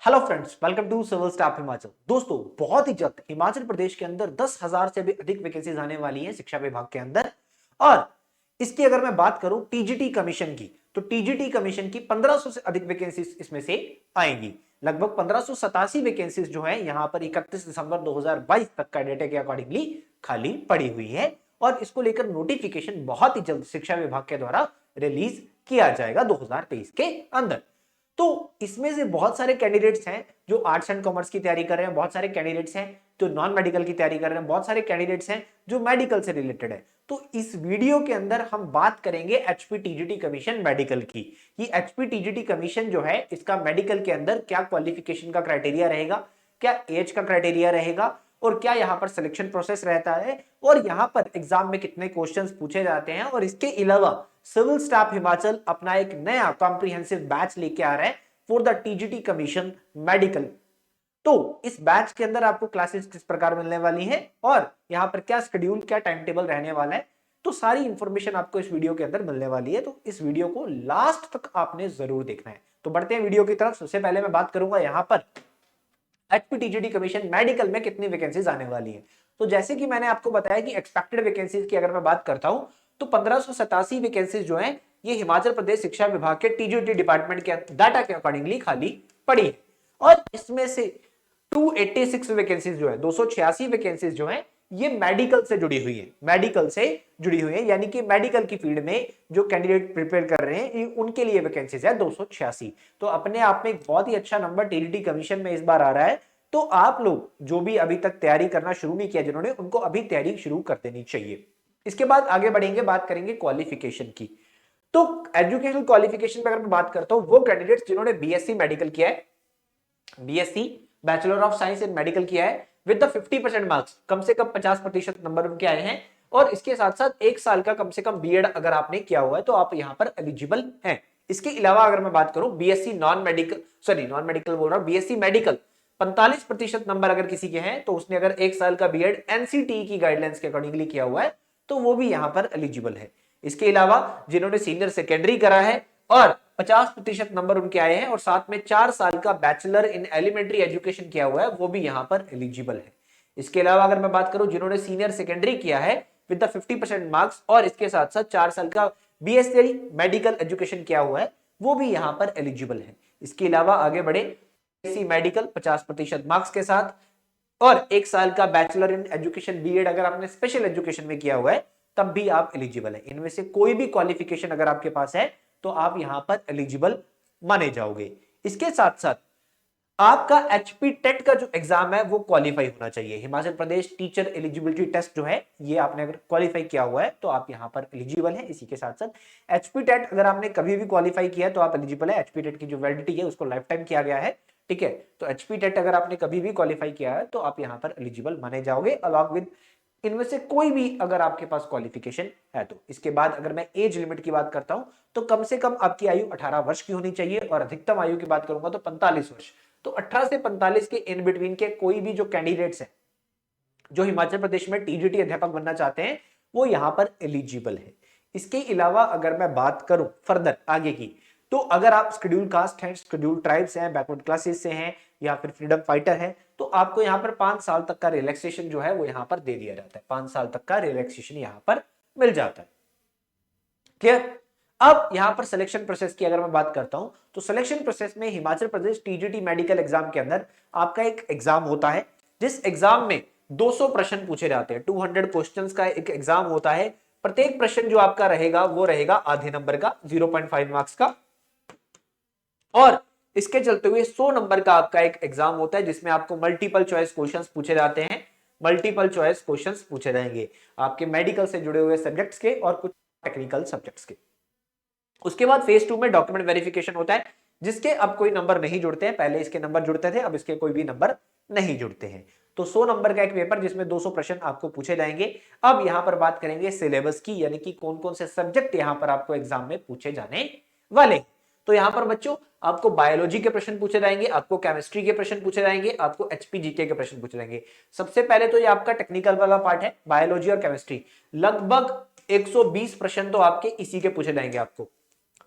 Hello friends, welcome to civil staff Himachal. दोस्तों, बहुत ही जल्द हिमाचल प्रदेश के अंदर 10,000 से भी अधिक वैकेंसीज आने वाली हैं शिक्षा विभाग के अंदर। और इसकी अगर मैं बात करूं टीजीटी कमीशन की, तो टीजीटी कमीशन की 1500 से अधिक वैकेंसीज इसमें से आएंगी। लगभग 1587 वैकेंसीज जो है यहां पर 31 दिसंबर 2022 तक का डेटा के अकॉर्डिंगली खाली पड़ी हुई है। और इसको लेकर नोटिफिकेशन बहुत ही जल्द शिक्षा विभाग के द्वारा रिलीज किया जाएगा 2023 के अंदर। तो इसमें से बहुत सारे कैंडिडेट्स हैं जो आर्ट्स एंड कॉमर्स की तैयारी कर रहे हैं, बहुत सारे कैंडिडेट्स हैं जो नॉन मेडिकल की तैयारी कर रहे हैं, बहुत सारे कैंडिडेट्स हैं जो मेडिकल से रिलेटेड है। तो इस वीडियो के अंदर हम बात करेंगे एचपी टीजीटी कमीशन मेडिकल की। ये एचपी टीजीटी कमीशन जो है इसका मेडिकल के अंदर क्या क्वालिफिकेशन का क्राइटेरिया रहेगा, क्या एज का क्राइटेरिया रहेगा, और क्या यहाँ पर सिलेक्शन प्रोसेस रहता है, और यहाँ पर एग्जाम में कितने क्वेश्चंस पूछे जाते हैं। और इसके अलावा सिविल स्टाफ हिमाचल अपना एक नया कॉम्प्रिहेंसिव बैच लेके आ रहा है for the TGT commission medical. तो इस बैच के अंदर आपको क्लासेस किस प्रकार मिलने वाली हैं और यहाँ पर क्या शेड्यूल, क्या टाइम टेबल रहने वाला है, तो सारी इंफॉर्मेशन आपको इस वीडियो के अंदर मिलने वाली है। तो इस वीडियो को लास्ट तक आपने जरूर देखना है। तो बढ़ते हैं वीडियो की तरफ। सबसे पहले मैं बात करूंगा यहाँ पर एचपी टीजीटी कमीशन मेडिकल में कितनी वैकेंसीज आने वाली है। तो जैसे कि मैंने आपको बताया कि एक्सपेक्टेड वैकेंसीज की अगर मैं बात करता हूं तो 1587 वैकेंसीज जो है ये हिमाचल प्रदेश शिक्षा विभाग के टीजीटी डिपार्टमेंट के डाटा के अकॉर्डिंगली खाली पड़ी है। और इसमें से 286 वैकेंसीज जो है, 286 वैकेंसीज जो है ये मेडिकल से जुड़ी हुई है, मेडिकल से जुड़ी हुई है, यानी कि मेडिकल की फील्ड में जो कैंडिडेट प्रिपेयर कर रहे हैं उनके लिए वैकेंसीज है 286। तो अपने आप में एक बहुत ही अच्छा नंबर टीजीटी कमीशन में इस बार आ रहा है। तो आप लोग जो भी अभी तक तैयारी करना शुरू नहीं किया जिन्होंने, उनको अभी तैयारी शुरू कर देनी चाहिए। इसके बाद आगे बढ़ेंगे, बात करेंगे क्वालिफिकेशन की। तो एजुकेशनल क्वालिफिकेशन पर अगर मैं बात करता हूं, वो कैंडिडेट्स जिन्होंने बीएससी मेडिकल किया है, BSc bachelor of science in medical किया है विद द 50% मार्क्स, कम से कम 50% नंबर उनके आए हैं, और इसके साथ साथ एक साल का कम से कम बीएड अगर आपने किया हुआ है तो आप यहां पर एलिजिबल हैं। इसके अलावा अगर मैं बात करूं BSc non medical, sorry non medical बोल रहा हूं, बीएससी मेडिकल 45% नंबर अगर किसी के हैं तो उसने अगर एक साल का बीएड एनसीटी की गाइडलाइंस के अकॉर्डिंगली किया हुआ है तो वो भी यहां पर एलिजिबल है। इसके अलावा जिन्होंने सीनियर सेकेंडरी करा है और 50% नंबर उनके आए हैं और साथ में 4 साल का बैचलर इन एलिमेंट्री एजुकेशन किया हुआ है, वो भी यहां पर एलिजिबल है। इसके अलावा अगर मैं बात करूं जिन्होंने सीनियर सेकेंडरी किया है विद द 50% मार्क्स और इसके साथ साथ 4 साल का बीएससी मेडिकल एजुकेशन किया हुआ है, वो भी यहां पर एलिजिबल है। इसके अलावा आगे बढ़े, बीएससी मेडिकल 50% मार्क्स के साथ और एक साल का बैचलर इन एजुकेशन बीएड अगर आपने स्पेशल एजुकेशन में किया हुआ है तब भी आप एलिजिबल है। इनमें से कोई भी क्वालिफिकेशन अगर आपके पास है तो आप यहां पर एलिजिबल माने जाओगे। इसके साथ साथ आपका एचपी टेट का जो एग्जाम है वो क्वालिफाई होना चाहिए। Himachal Pradesh teacher eligibility test जो है ये आपने अगर क्वालिफाई किया हुआ है तो आप यहां पर एलिजिबल है। इसी के साथ साथ एचपी टेट अगर आपने कभी भी क्वालिफाई किया है तो आप एलिजिबल है। एचपी टेट की जो वैलिडिटी है उसको लाइफ टाइम किया गया है, ठीक है। तो एचपी टेट अगर आपने कभी भी क्वालिफाई किया है तो आप यहां पर एलिजिबल माने जाओगे अलॉन्ग विद इनमें से कोई भी अगर आपके पास क्वालिफिकेशन है तो। इसके बाद अगर मैं एज लिमिट की बात करता हूं तो कम से कम आपकी आयु 18 वर्ष की होनी चाहिए और अधिकतम आयु की बात करूंगा तो 45 वर्ष। तो 18 से 45 के इन बिटवीन के कोई भी जो कैंडिडेट्स हैं जो हिमाचल प्रदेश में टीजीटी अध्यापक बनना चाहते हैं वो यहां पर एलिजिबल है। इसके अलावा अगर मैं बात करूं फर्दर आगे की, तो अगर आप शेड्यूल कास्ट हैं, शेड्यूल ट्राइब्स हैं, बैकवर्ड क्लासेस से हैं या फिर फ्रीडम फाइटर है तो आपको यहां पर 5 साल तक का रिलैक्सेशन जो है वो यहां पर दे दिया जाता है। 5 साल तक का रिलैक्सेशन यहां पर मिल जाता है। क्लियर। अब यहां पर सिलेक्शन प्रोसेस की अगर मैं बात करता हूं तो सिलेक्शन प्रोसेस में Himachal Pradesh TGT medical exam के अंदर आपका एक एग्जाम होता है जिस एग्जाम में 200 प्रश्न पूछे जाते हैं। 200 क्वेश्चंस का एक एग्जाम होता है। प्रत्येक प्रश्न जो आपका रहेगा वो रहेगा आधे नंबर का, 0.5 मार्क्स का। और इसके चलते हुए 100 नंबर का आपका एक एग्जाम होता है जिसमें आपको मल्टीपल चॉइस क्वेश्चंस पूछे जाते हैं। मल्टीपल चॉइस क्वेश्चंस पूछे जाएंगे आपके मेडिकल से जुड़े हुए सब्जेक्ट्स के और कुछ टेक्निकल सब्जेक्ट्स के। उसके बाद फेज 2 में डॉक्यूमेंट वेरिफिकेशन होता है जिसके अब कोई नंबर नहीं जुड़ते हैं। पहले इसके नंबर जुड़ते थे, अब इसके कोई भी नंबर नहीं जुड़ते हैं। तो 100 नंबर का एक पेपर जिसमें 200 प्रश्न आपको पूछे जाएंगे। अब यहां पर बात करेंगे सिलेबस की, यानी कि कौन कौन से सब्जेक्ट यहां पर आपको एग्जाम में पूछे जाने वाले। तो यहां पर बच्चों आपको बायोलॉजी के प्रश्न पूछे जाएंगे, आपको केमिस्ट्री के प्रश्न पूछे जाएंगे, आपको एचपीजीके के प्रश्न पूछे जाएंगे। सबसे पहले तो ये आपका टेक्निकल वाला पार्ट है, बायोलॉजी और केमिस्ट्री। लगभग 120 प्रश्न तो आपके इसी के पूछे जाएंगे आपको।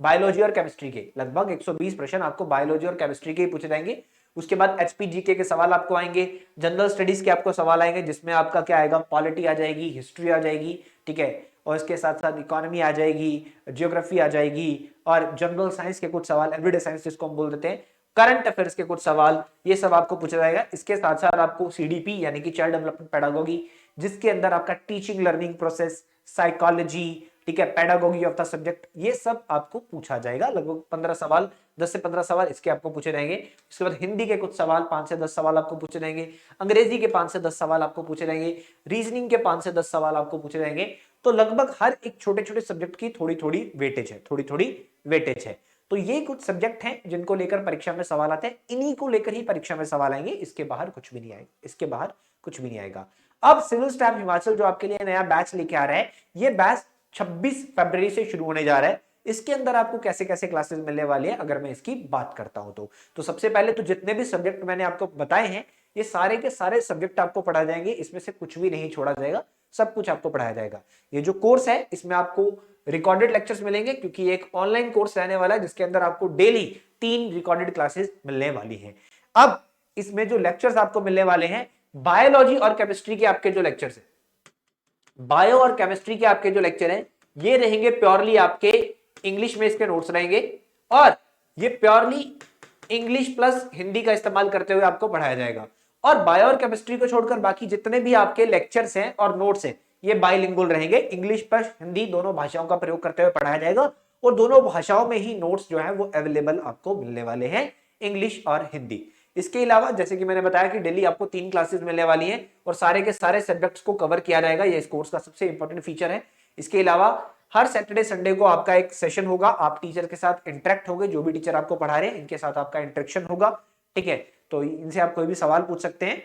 बायोलॉजी और केमिस्ट्री के लगभग 120 प्रश्न आपको बायोलॉजी और केमिस्ट्री के ही पूछे जाएंगे। उसके बाद एचपीजीके के सवाल आपको आएंगे, जनरल स्टडीज के आपको सवाल आएंगे जिसमें आपका क्या आएगा, पॉलिटी आ जाएगी, हिस्ट्री आ जाएगी, ठीक है, और इसके साथ साथ इकोनॉमी आ जाएगी, जियोग्राफी आ जाएगी, और जनरल साइंस के कुछ सवाल, एवरीडे साइंस जिसको हम बोल देते हैं, करंट अफेयर्स के कुछ सवाल, ये सब आपको पूछा जाएगा। इसके साथ साथ आपको सीडीपी यानी कि चाइल्ड डेवलपमेंट पेडागोगी, जिसके अंदर आपका टीचिंग लर्निंग प्रोसेस, साइकोलॉजी, ठीक है, पेडागोगी ऑफ द सब्जेक्ट, ये सब आपको पूछा जाएगा। लगभग 15 सवाल, 10 से 15 सवाल इसके आपको पूछे जाएंगे। उसके बाद हिंदी के कुछ सवाल 5 से 10 सवाल आपको पूछे जाएंगे, अंग्रेजी के 5 से 10 सवाल आपको पूछे जाएंगे, रीजनिंग के 5 से 10 सवाल आपको पूछे जाएंगे। तो लगभग हर एक छोटे छोटे सब्जेक्ट की थोड़ी थोड़ी वेटेज है, थोड़ी थोड़ी वेटेज है। तो ये कुछ सब्जेक्ट हैं जिनको लेकर परीक्षा में सवाल आते हैं, इन्हीं को लेकर ही परीक्षा में सवाल आएंगे, इसके बाहर कुछ भी नहीं आएगा, इसके बाहर कुछ भी नहीं आएगा। अब सिविल स्टाफ हिमाचल जो आपके लिए नया बैच लेके आ रहा है, ये बैच 26 फरवरी से शुरू होने जा रहा है। इसके अंदर आपको कैसे कैसे क्लासेस मिलने वाली है अगर मैं इसकी बात करता हूं तो सबसे पहले तो जितने भी सब्जेक्ट मैंने आपको बताए हैं, ये सारे के सारे सब्जेक्ट आपको पढ़ाए जाएंगे, इसमें से कुछ भी नहीं छोड़ा जाएगा, सब कुछ आपको पढ़ाया जाएगा। ये जो कोर्स है इसमें आपको रिकॉर्डेड लेक्चर्स मिलेंगे, क्योंकि एक ऑनलाइन कोर्स रहने वाला है जिसके अंदर आपको डेली 3 रिकॉर्डेड क्लासेस मिलने वाली हैं। अब इसमें जो लेक्चर्स आपको मिलने वाले हैं, बायोलॉजी और केमिस्ट्री के आपके जो लेक्चर्स हैं, बायो और केमिस्ट्री के आपके जो लेक्चर हैं, ये रहेंगे प्योरली आपके इंग्लिश में, इसके नोट्स रहेंगे, और ये प्योरली इंग्लिश प्लस हिंदी का इस्तेमाल करते हुए आपको पढ़ाया जाएगा। और बायो और केमिस्ट्री को छोड़कर बाकी जितने भी आपके लेक्चर्स हैं और नोट्स हैं, ये बाइलिंगुअल रहेंगे, इंग्लिश प्लस हिंदी दोनों भाषाओं का प्रयोग करते हुए पढ़ाया जाएगा, और दोनों भाषाओं में ही नोट्स जो है वो अवेलेबल आपको मिलने वाले हैं, इंग्लिश और हिंदी। इसके अलावा जैसे कि मैंने बताया कि डेली आपको 3 क्लासेस मिलने वाली हैं और सारे के सारे सब्जेक्ट्स को कवर किया जाएगा, ये इस कोर्स का सबसे इंपॉर्टेंट फीचर है। इसके अलावा हर सैटरडे संडे को आपका एक सेशन होगा, आप टीचर के साथ इंटरेक्ट होंगे, जो भी टीचर आपको पढ़ा रहे हैं इनके साथ आपका इंटरेक्शन होगा, ठीक है, तो इनसे आप कोई भी सवाल पूछ सकते हैं।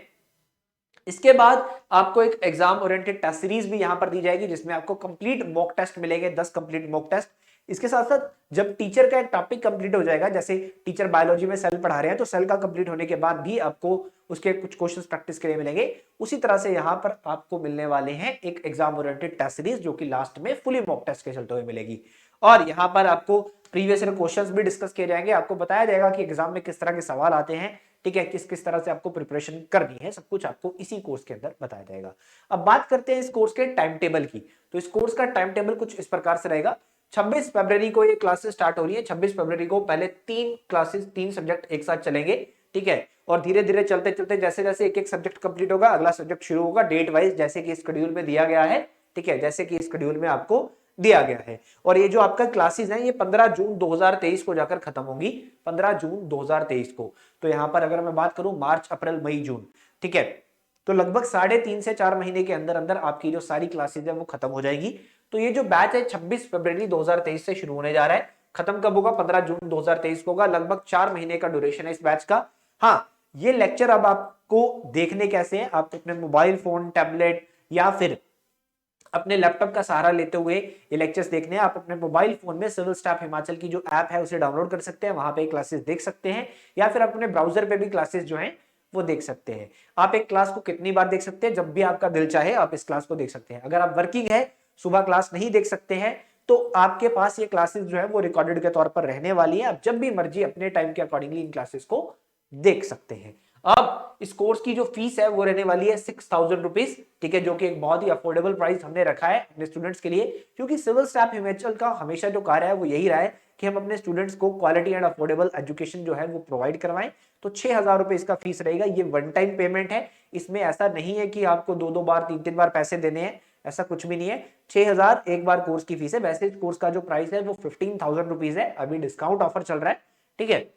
इसके बाद आपको एक एग्जाम ओरिएंटेड टेस्ट सीरीज भी यहां पर दी जाएगी, जिसमें आपको कंप्लीट मॉक टेस्ट मिलेंगे, 10 कंप्लीट मॉक टेस्ट। इसके साथ साथ जब टीचर का एक टॉपिक कंप्लीट हो जाएगा, जैसे टीचर बायोलॉजी में सेल पढ़ा रहे हैं तो सेल का कंप्लीट होने के बाद भी आपको उसके कुछ क्वेश्चंस प्रैक्टिस के लिए मिलेंगे, उसी तरह से यहां पर आपको मिलने वाले हैं एक एग्जाम ओरिएंटेड टेस्ट सीरीज, जो कि लास्ट में फुली मॉक टेस्ट के चलते हुए मिलेगी। और यहां पर आपको प्रीवियस ईयर क्वेश्चंस भी डिस्कस किए जाएंगे, आपको बताया जाएगा कि एग्जाम में किस तरह के सवाल आते हैं, ठीक है, किस किस तरह से आपको प्रिपरेशन करनी है, सब कुछ आपको इसी कोर्स के अंदर बताया जाएगा। अब बात करते हैं इस कोर्स के टाइम टेबल की। तो इस कोर्स का टाइम टेबल कुछ इस प्रकार से रहेगा। 26 फरवरी को ये क्लासेस स्टार्ट हो रही है। 26 फरवरी को पहले 3 क्लासेस, 3 सब्जेक्ट एक साथ चलेंगे, ठीक है, और धीरे धीरे चलते चलते जैसे जैसे एक एक सब्जेक्ट कंप्लीट होगा, अगला सब्जेक्ट शुरू होगा, डेट वाइज जैसे कि शेड्यूल में दिया गया है, ठीक है, जैसे कि शेड्यूल में आपको दिया गया है। और ये जो आपका क्लासेस हैं, ये 15 जून 2023 को जाकर खत्म होंगी, 15 जून 2023 को। तो यहां पर अगर मैं बात करूं मार्च, अप्रैल, मई, जून, ठीक है, तो लगभग 3.5 से 4 महीने के अंदर अंदर आपकी जो सारी क्लासेस है वो खत्म हो जाएगी। तो ये जो बैच है 26 फरवरी 2023 से शुरू होने जा रहा है, खत्म कब होगा, 15 जून 2023 को होगा। लगभग 4 महीने का ड्यूरेशन है इस बैच का। हाँ, ये लेक्चर अब आपको देखने कैसे हैं, आप अपने मोबाइल फोन, टैबलेट या फिर अपने लैपटॉप का सहारा लेते हुए ये लेक्चर्स देखने हैं। आप अपने मोबाइल फोन में सिविल स्टाफ हिमाचल की जो ऐप है उसे डाउनलोड कर सकते हैं, वहां पे क्लासेस देख सकते हैं, या फिर अपने ब्राउजर पे भी क्लासेस जो हैं वो देख सकते हैं। आप एक क्लास को कितनी बार देख सकते हैं, जब भी आपका दिल चाहे आप इस क्लास को देख सकते हैं। अगर आप वर्किंग है, सुबह क्लास नहीं देख सकते हैं, तो आपके पास ये क्लासेस जो है वो रिकॉर्डेड के तौर पर रहने वाली है। आप जब भी मर्जी अपने टाइम के अकॉर्डिंगली इन क्लासेस को देख सकते हैं। अब इस कोर्स की जो फीस है वो रहने वाली है 6000 रुपीज, ठीक है, जो कि एक बहुत ही अफोर्डेबल प्राइस हमने रखा है अपने स्टूडेंट्स के लिए, क्योंकि सिविल स्टाफ हिमाचल का हमेशा जो कार्य है वो यही रहा है कि हम अपने स्टूडेंट्स को क्वालिटी एंड अफोर्डेबल एजुकेशन जो है वो प्रोवाइड करवाएं। तो 6000 रुपए इसका फीस रहेगा। ये वन टाइम पेमेंट है, इसमें ऐसा नहीं है कि आपको 2-2 बार 3-3 बार पैसे देने हैं, ऐसा कुछ भी नहीं है। 6000 एक बार कोर्स की फीस है। वैसे इस कोर्स का जो प्राइस है वो 15000 रुपीज है, अभी डिस्काउंट ऑफर चल रहा है, ठीक है।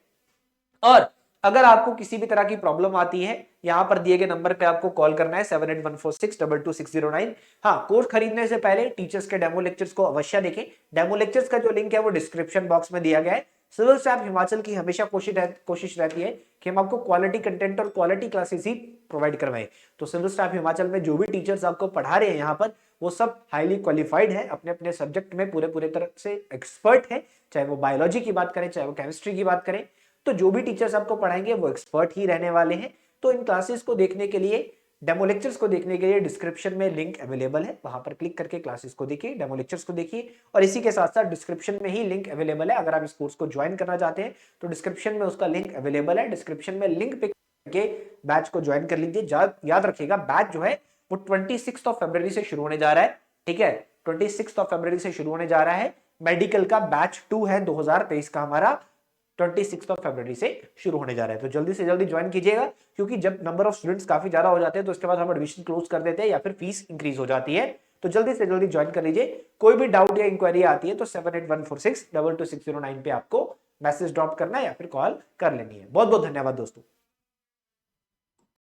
और अगर आपको किसी भी तरह की प्रॉब्लम आती है, यहां पर दिए गए नंबर पे आपको कॉल करना है 7814622609। हाँ, कोर्स खरीदने से पहले टीचर्स के डेमो लेक्चर्स को अवश्य देखें। डेमो लेक्चर्स का जो लिंक है वो डिस्क्रिप्शन बॉक्स में दिया गया है। सिविल स्टाफ हिमाचल की हमेशा कोशिश रहती है कि हम आपको क्वालिटी कंटेंट और क्वालिटी क्लासेस ही प्रोवाइड करवाएं। तो सिविल स्टाफ हिमाचल में जो भी टीचर्स आपको पढ़ा रहे हैं यहाँ पर, वो सब हाईली क्वालिफाइड है, अपने अपने सब्जेक्ट में पूरे तरह से एक्सपर्ट है, चाहे वो बायोलॉजी की बात करें, चाहे वो केमिस्ट्री की बात करें। तो जो भी टीचर्स आपको पढ़ाएंगे वो एक्सपर्ट ही रहने वाले हैं। तो इन क्लासेस को देखने के लिए डेमो लेक्चर्स को देखने के लिए डिस्क्रिप्शन में लिंक अवेलेबल है, वहां पर क्लिक करके क्लासेस को देखिए, डेमो लेक्चर्स को देखिए। और इसी के साथ साथ डिस्क्रिप्शन में ही लिंक अवेलेबल है, अगर आप इस कोर्स को ज्वाइन करना चाहते हैं तो डिस्क्रिप्शन में उसका लिंक अवेलेबल है, डिस्क्रिप्शन में लिंक पे करके बैच को ज्वाइन कर लीजिए। याद रखिएगा बैच जो है वो 26 फरवरी से शुरू होने जा रहा है, ठीक है, 26 फरवरी से शुरू होने जा रहा है। मेडिकल का बैच 2 है 2023 का हमारा, 26 फरवरी से शुरू होने जा रहा है। तो जल्दी से जल्दी ज्वाइन कीजिएगा, क्योंकि जब नंबर ऑफ स्टूडेंट्स काफी ज्यादा हो जाते हैं तो उसके बाद हम एडमिशन क्लोज कर देते हैं या फिर फीस इंक्रीज हो जाती है। तो जल्दी से जल्दी ज्वाइन कर लीजिए। कोई भी डाउट या इंक्वायरी आती है तो 7814622609 पे आपको मैसेज ड्रॉप करना है या फिर कॉल कर लेनी है। बहुत बहुत धन्यवाद दोस्तों।